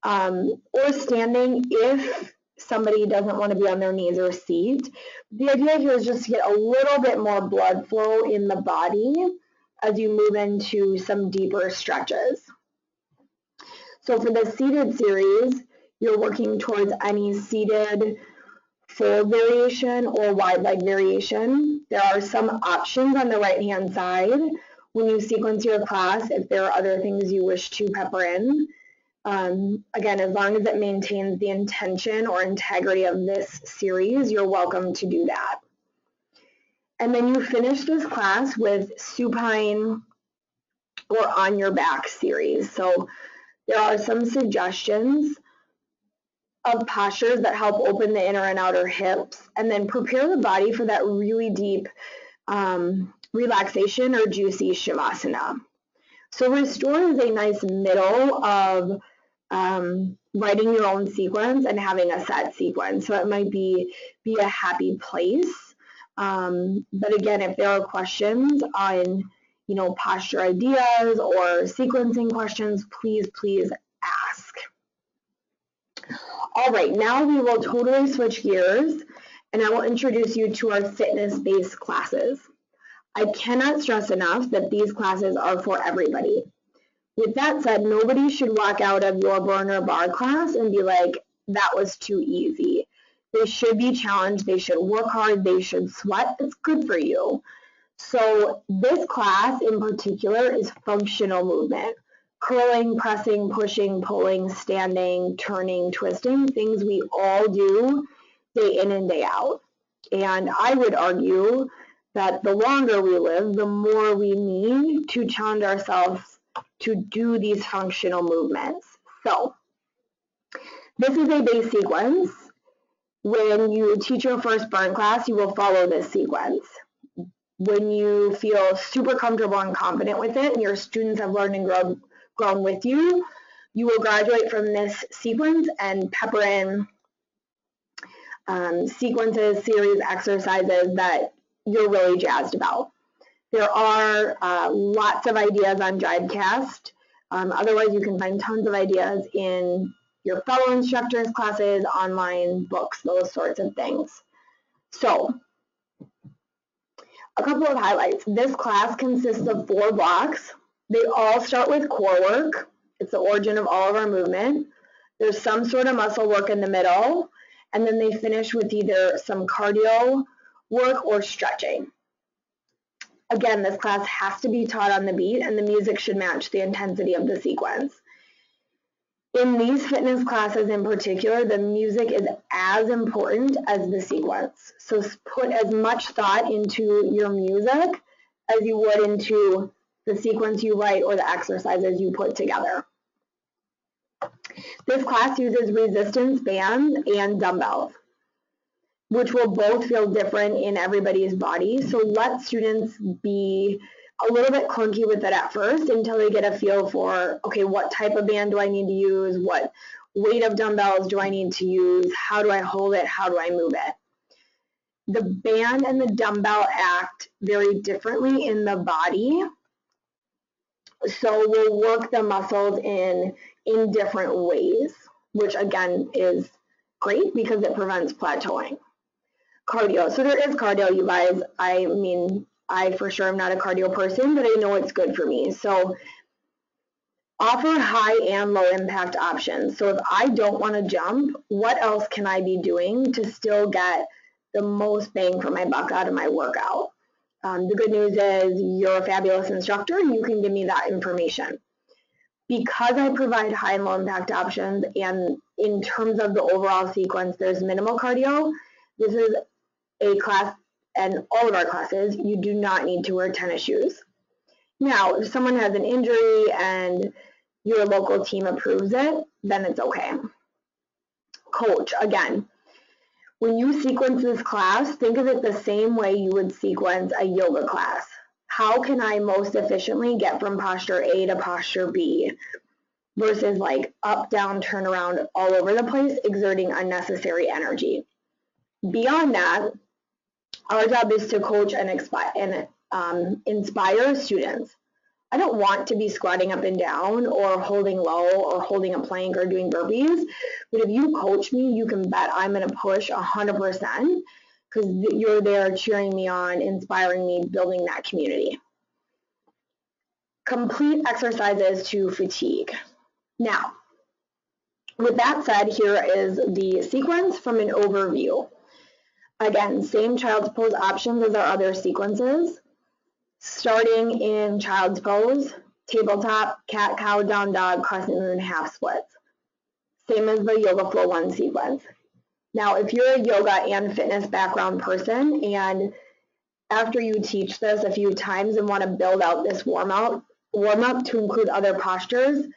or standing if somebody doesn't want to be on their knees or seat. The idea here is just to get a little bit more blood flow in the body as you move into some deeper stretches. So for the seated series, you're working towards any seated fold variation or wide leg variation. There are some options on the right-hand side when you sequence your class if there are other things you wish to pepper in. Again, as long as it maintains the intention or integrity of this series, you're welcome to do that. And then you finish this class with supine or on your back series. So there are some suggestions of postures that help open the inner and outer hips, and then prepare the body for that really deep relaxation or juicy Shavasana. So restore is a nice middle of writing your own sequence and having a set sequence. So it might be a happy place. But again, if there are questions on, posture ideas or sequencing questions, please ask. All right, now we will totally switch gears and I will introduce you to our fitness-based classes. I cannot stress enough that these classes are for everybody. With that said, nobody should walk out of your burner bar class and be like, that was too easy. They should be challenged, they should work hard, they should sweat. It's good for you. So this class in particular is functional movement. Curling, pressing, pushing, pulling, standing, turning, twisting, things we all do day in and day out. And I would argue that the longer we live, the more we need to challenge ourselves to do these functional movements. So this is a base sequence. When you teach your first burn class, you will follow this sequence. When you feel super comfortable and confident with it, and your students have learned and grown with you, you will graduate from this sequence and pepper in sequences, series, exercises that you're really jazzed about. There are lots of ideas on Jibecast. Otherwise, you can find tons of ideas in your fellow instructors' classes, online books, those sorts of things. So, a couple of highlights. This class consists of 4 blocks. They all start with core work. It's the origin of all of our movement. There's some sort of muscle work in the middle, and then they finish with either some cardio work or stretching. Again, this class has to be taught on the beat, and the music should match the intensity of the sequence. In these fitness classes in particular, the music is as important as the sequence. So put as much thought into your music as you would into the sequence you write or the exercises you put together. This class uses resistance bands and dumbbells, which will both feel different in everybody's body. So let students be a little bit clunky with it at first until they get a feel for, okay, what type of band do I need to use? What weight of dumbbells do I need to use? How do I hold it? How do I move it? The band and the dumbbell act very differently in the body. So we'll work the muscles in different ways, which again is great because it prevents plateauing. Cardio. So there is cardio, you guys. I mean, I for sure am not a cardio person, but I know it's good for me. So offer high and low impact options. So if I don't want to jump, what else can I be doing to still get the most bang for my buck out of my workout? The good news is you're a fabulous instructor and you can give me that information. Because I provide high and low impact options, and in terms of the overall sequence, there's minimal cardio. This is a class, and all of our classes, you do not need to wear tennis shoes. Now, if someone has an injury and your local team approves it, then it's okay. Coach, again, when you sequence this class, think of it the same way you would sequence a yoga class. How can I most efficiently get from posture A to posture B versus like up, down, turn around all over the place, exerting unnecessary energy. Beyond that, our job is to coach and inspire students. I don't want to be squatting up and down or holding low or holding a plank or doing burpees, but if you coach me, you can bet I'm going to push 100% because you're there cheering me on, inspiring me, building that community. Complete exercises to fatigue. Now, with that said, here is the sequence from an overview. Again, same child's pose options as our other sequences. Starting in child's pose, tabletop, cat, cow, down dog, crescent moon, half splits. Same as the Yoga Flow 1 sequence. Now, if you're a yoga and fitness background person, and after you teach this a few times and want to build out this warm-up to include other postures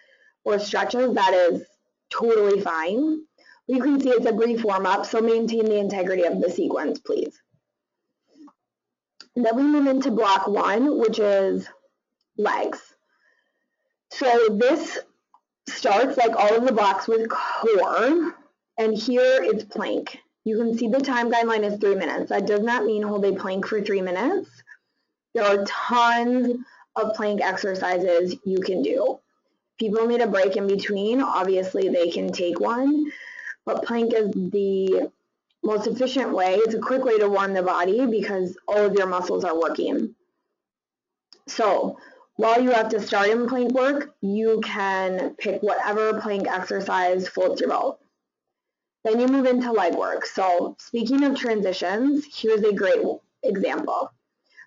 or stretches, that is totally fine. You can see it's a brief warm-up, so maintain the integrity of the sequence, please. And then we move into block 1, which is legs. So this starts like all of the blocks with core, and here it's plank. You can see the time guideline is 3 minutes. That does not mean hold a plank for 3 minutes. There are tons of plank exercises you can do. People need a break in between. Obviously, they can take one, but plank is the most efficient way. It's a quick way to warm the body because all of your muscles are working. So while you have to start in plank work, you can pick whatever plank exercise floats your boat. Then you move into leg work. So speaking of transitions, here's a great example.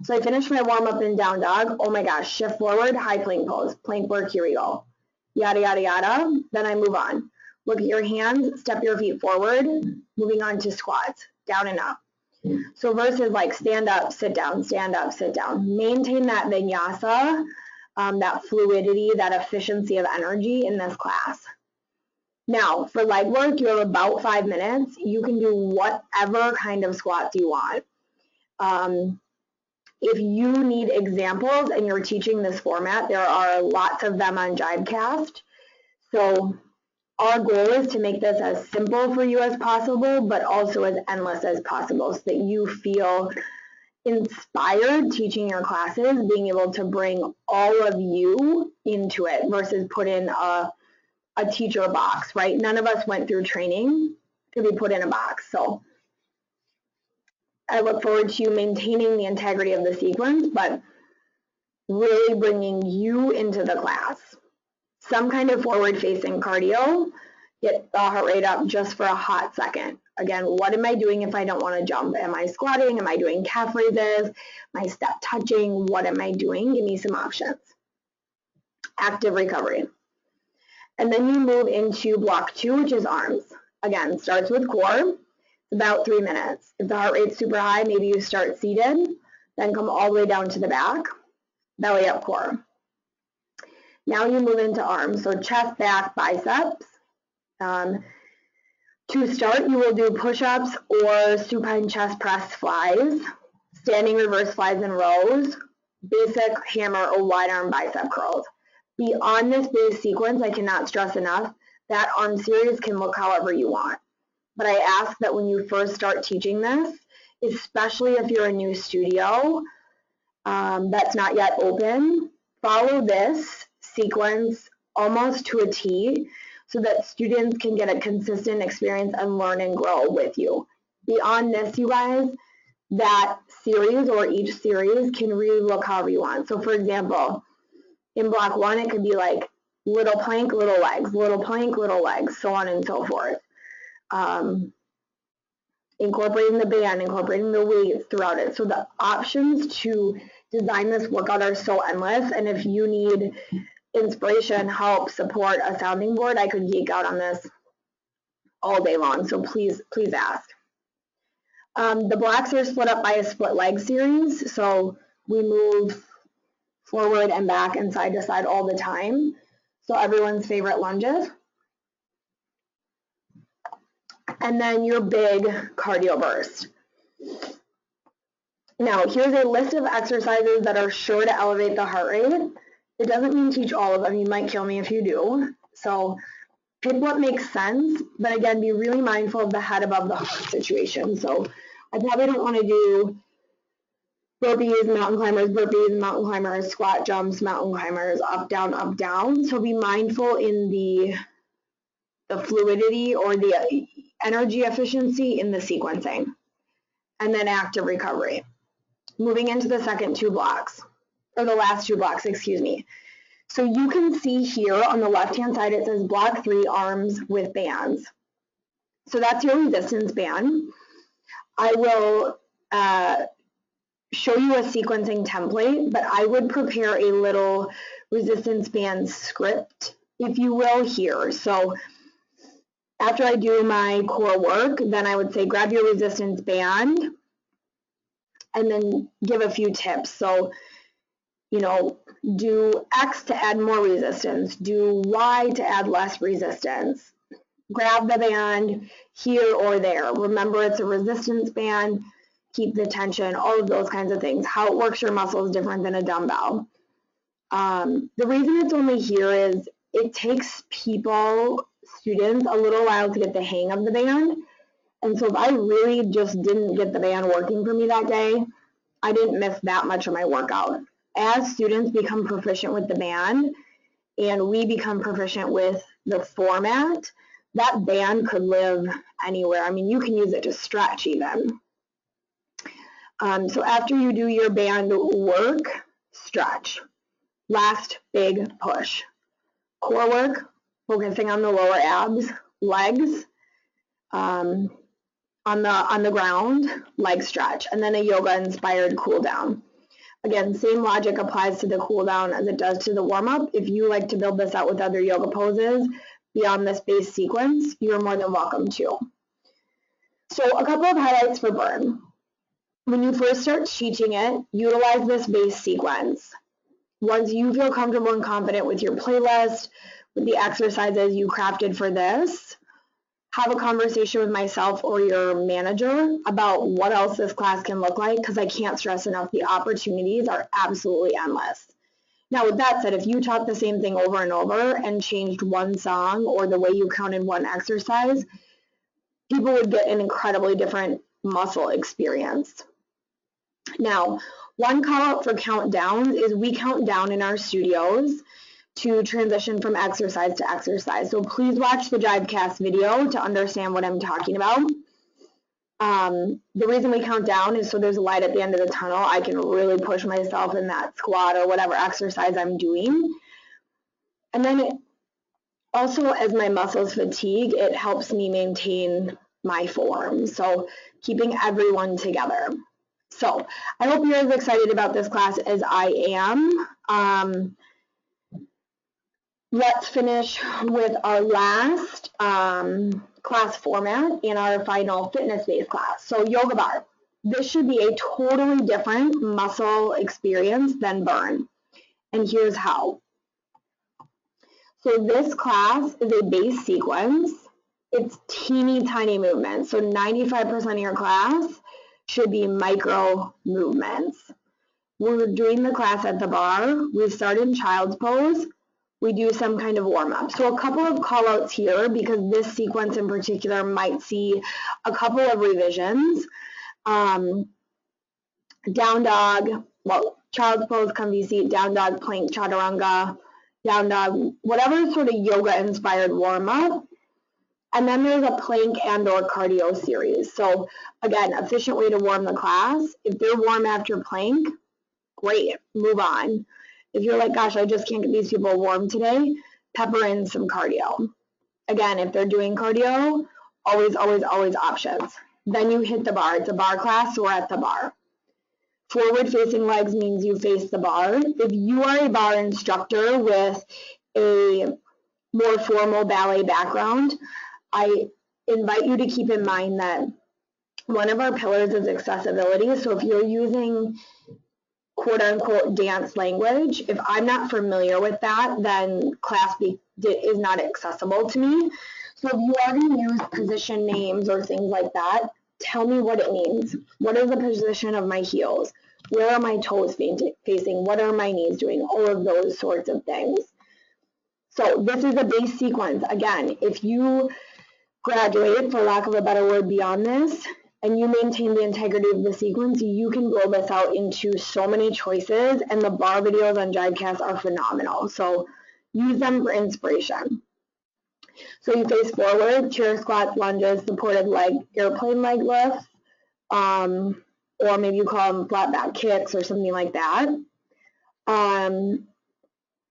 So I finished my warm up in down dog. Oh my gosh, shift forward, high plank pose. Plank work, here we go. Yada, yada, yada. Then I move on. Look at your hands, step your feet forward, moving on to squats, down and up. So versus like stand up, sit down, stand up, sit down. Maintain that vinyasa, that fluidity, that efficiency of energy in this class. Now, for leg work, you have about 5 minutes. You can do whatever kind of squats you want. If you need examples and you're teaching this format, there are lots of them on Jivecast. So our goal is to make this as simple for you as possible, but also as endless as possible so that you feel inspired teaching your classes, being able to bring all of you into it versus put in a teacher box, right? None of us went through training to be put in a box. So I look forward to maintaining the integrity of the sequence, but really bringing you into the class. Some kind of forward-facing cardio, get the heart rate up just for a hot second. Again, what am I doing if I don't want to jump? Am I squatting? Am I doing calf raises? Am I step touching? What am I doing? Give me some options. Active recovery. And then you move into block 2, which is arms. Again, starts with core. It's about 3 minutes. If the heart rate's super high, maybe you start seated, then come all the way down to the back, belly up core. Now you move into arms, so chest, back, biceps. To start, you will do push-ups or supine chest press flies, standing reverse flies in rows, basic hammer or wide arm bicep curls. Beyond this base sequence, I cannot stress enough, that arm series can look however you want. But I ask that when you first start teaching this, especially if you're a new studio that's not yet open, follow this sequence almost to a T so that students can get a consistent experience and learn and grow with you. Beyond this, you guys, that series or each series can really look however you want. So for example, in block 1, it could be like little plank, little legs, little plank, little legs, so on and so forth. incorporating the band, incorporating the weights throughout it. So the options to design this workout are so endless. And if you need inspiration, help, support, a sounding board, I could geek out on this all day long. So please ask. The blocks are split up by a split leg series. So we move forward and back and side to side all the time. So everyone's favorite lunges. And then your big cardio burst. Now, here's a list of exercises that are sure to elevate the heart rate. It doesn't mean teach all of them. You might kill me if you do. So pick what makes sense, but again, be really mindful of the head above the heart situation. So I probably don't want to do burpees, mountain climbers, squat jumps, mountain climbers, up, down. So be mindful in the fluidity or the energy efficiency in the sequencing. And then active recovery. Moving into the second two blocks, or the last two blocks, excuse me. So you can see here on the left-hand side, it says block 3, arms with bands. So that's your resistance band. I will show you a sequencing template, but I would prepare a little resistance band script, if you will, here. So after I do my core work, then I would say grab your resistance band and then give a few tips. So, you know, do X to add more resistance, do Y to add less resistance. Grab the band here or there. Remember, it's a resistance band. Keep the tension, all of those kinds of things. How it works your muscle is different than a dumbbell. The reason it's only here is it takes students, a little while to get the hang of the band. And so if I really just didn't get the band working for me that day, I didn't miss that much of my workout. As students become proficient with the band and we become proficient with the format, that band could live anywhere. I mean, you can use it to stretch even. So after you do your band work, stretch. Last big push. Core work, focusing on the lower abs, legs, on the ground, leg stretch, and then a yoga-inspired cool down. Again, same logic applies to the cool down as it does to the warm-up. If you like to build this out with other yoga poses beyond this base sequence, you're more than welcome to. So a couple of highlights for burn. When you first start teaching it, utilize this base sequence. Once you feel comfortable and confident with your playlist, with the exercises you crafted for this, have a conversation with myself or your manager about what else this class can look like, because I can't stress enough, the opportunities are absolutely endless. Now, with that said, if you taught the same thing over and over and changed one song or the way you counted one exercise, people would get an incredibly different muscle experience. Now, one call out for countdowns is we count down in our studios to transition from exercise to exercise. So please watch the Jivecast video to understand what I'm talking about. The reason we count down is so there's a light at the end of the tunnel. I can really push myself in that squat or whatever exercise I'm doing. And then also, as my muscles fatigue, it helps me maintain my form. So keeping everyone together. So I hope you're as excited about this class as I am. Let's finish with our last class format in our final fitness-based class. So yoga bar. This should be a totally different muscle experience than burn. And here's how. So this class is a base sequence. It's teeny tiny movements. So 95% of your class should be micro movements. We're doing the class at the bar. We start in child's pose. We do some kind of warm-up. So a couple of call-outs here because this sequence in particular might see a couple of revisions. Down dog, well, child's pose, comfy seat, down dog, plank, chaturanga, down dog, whatever sort of yoga-inspired warm-up. And then there's a plank and or cardio series. So again, efficient way to warm the class. If they're warm after plank, great, move on. If you're like, gosh, I just can't get these people warm today, pepper in some cardio. Again, if they're doing cardio, always options. Then you hit the bar. It's a bar class, so we're at the bar. Forward-facing legs means you face the bar. If you are a bar instructor with a more formal ballet background, I invite you to keep in mind that one of our pillars is accessibility. So if you're using quote-unquote dance language, if I'm not familiar with that, then class is not accessible to me. So if you are going to use position names or things like that, tell me what it means. What is the position of my heels? Where are my toes facing? What are my knees doing? All of those sorts of things. So this is a base sequence. Again, if you graduate, for lack of a better word, beyond this, and you maintain the integrity of the sequence, you can grow this out into so many choices, and the bar videos on Jivecast are phenomenal. So use them for inspiration. So you face forward, chair squats, lunges, supported leg, airplane leg lifts, or maybe you call them flat back kicks or something like that.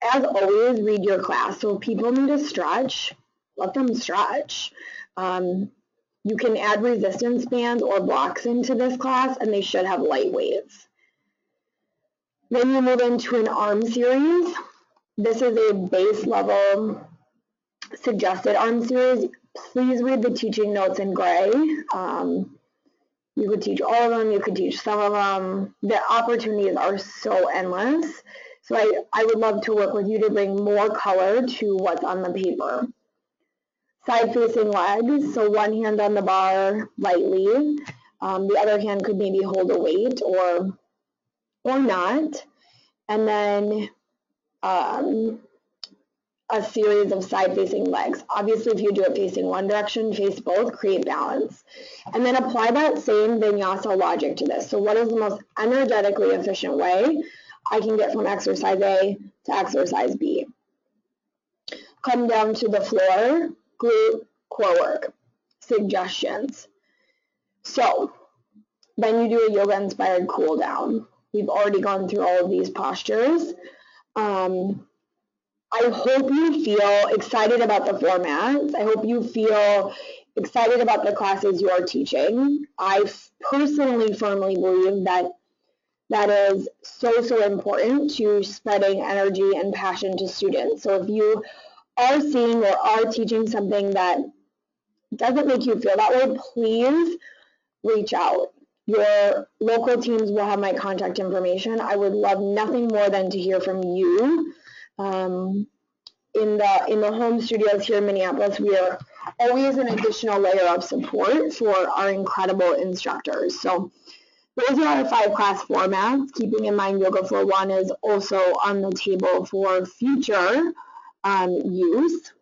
As always, read your class. So if people need to stretch, let them stretch. You can add resistance bands or blocks into this class, and they should have light weights. Then you move into an arm series. This is a base level suggested arm series. Please read the teaching notes in gray. You could teach all of them, you could teach some of them. The opportunities are so endless. So I would love to work with you to bring more color to what's on the paper. Side-facing legs, so one hand on the bar lightly. The other hand could maybe hold a weight or not. And then a series of side-facing legs. Obviously, if you do it facing one direction, face both, create balance. And then apply that same vinyasa logic to this. So what is the most energetically efficient way I can get from exercise A to exercise B? Come down to the floor, glute, core work, suggestions. So then you do a yoga-inspired cool down. We've already gone through all of these postures. I hope you feel excited about the formats. I hope you feel excited about the classes you are teaching. I personally firmly believe that is so important to spreading energy and passion to students. So if you are seeing or are teaching something that doesn't make you feel that way, please reach out. Your local teams will have my contact information. I would love nothing more than to hear from you. In the home studios here in Minneapolis, we are always an additional layer of support for our incredible instructors. So those are our 5 class formats. Keeping in mind Yoga Flow 1 is also on the table for future use.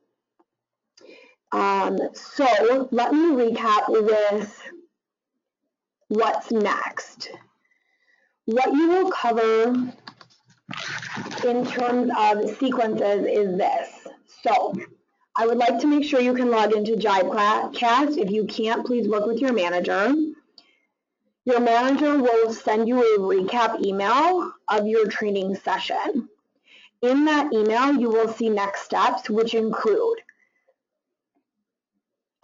So let me recap with what's next. What you will cover in terms of sequences is this. So I would like to make sure you can log into Jivecast. If you can't, please work with your manager. Your manager will send you a recap email of your training session. In that email, you will see next steps, which include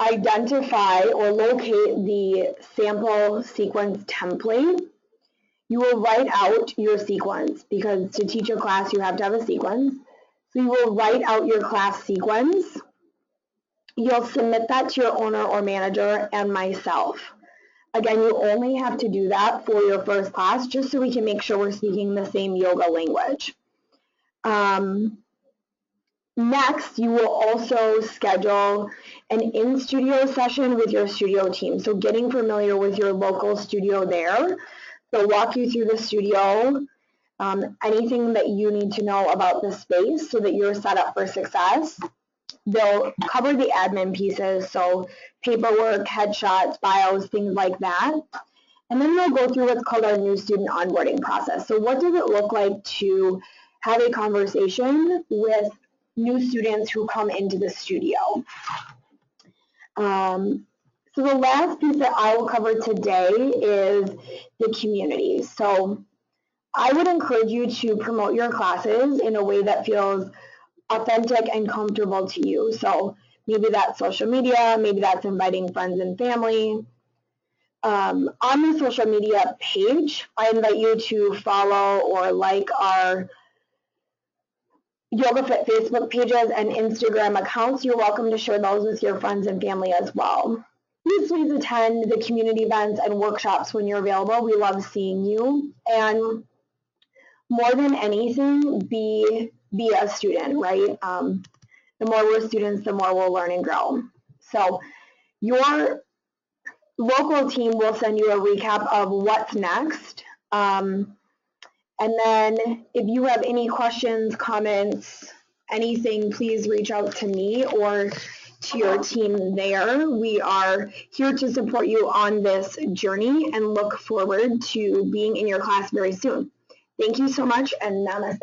identify or locate the sample sequence template. You will write out your sequence, because to teach a class, you have to have a sequence. So you will write out your class sequence. You'll submit that to your owner or manager and myself. Again, you only have to do that for your first class, just so we can make sure we're speaking the same yoga language. Next, you will also schedule an in-studio session with your studio team. So getting familiar with your local studio there. They'll walk you through the studio, anything that you need to know about the space so that you're set up for success. They'll cover the admin pieces, so paperwork, headshots, bios, things like that. And then they'll go through what's called our new student onboarding process. So what does it look like to have a conversation with new students who come into the studio? So the last piece that I will cover today is the community. So I would encourage you to promote your classes in a way that feels authentic and comfortable to you. So maybe that's social media, maybe that's inviting friends and family. on the social media page. I invite you to follow or like our YogaFit Facebook pages and Instagram accounts. You're welcome to share those with your friends and family as well. Please attend the community events and workshops when you're available. We love seeing you. And more than anything, be a student, right? The more we're students, the more we'll learn and grow. So your local team will send you a recap of what's next. And then if you have any questions, comments, anything, please reach out to me or to your team there. We are here to support you on this journey and look forward to being in your class very soon. Thank you so much, and namaste.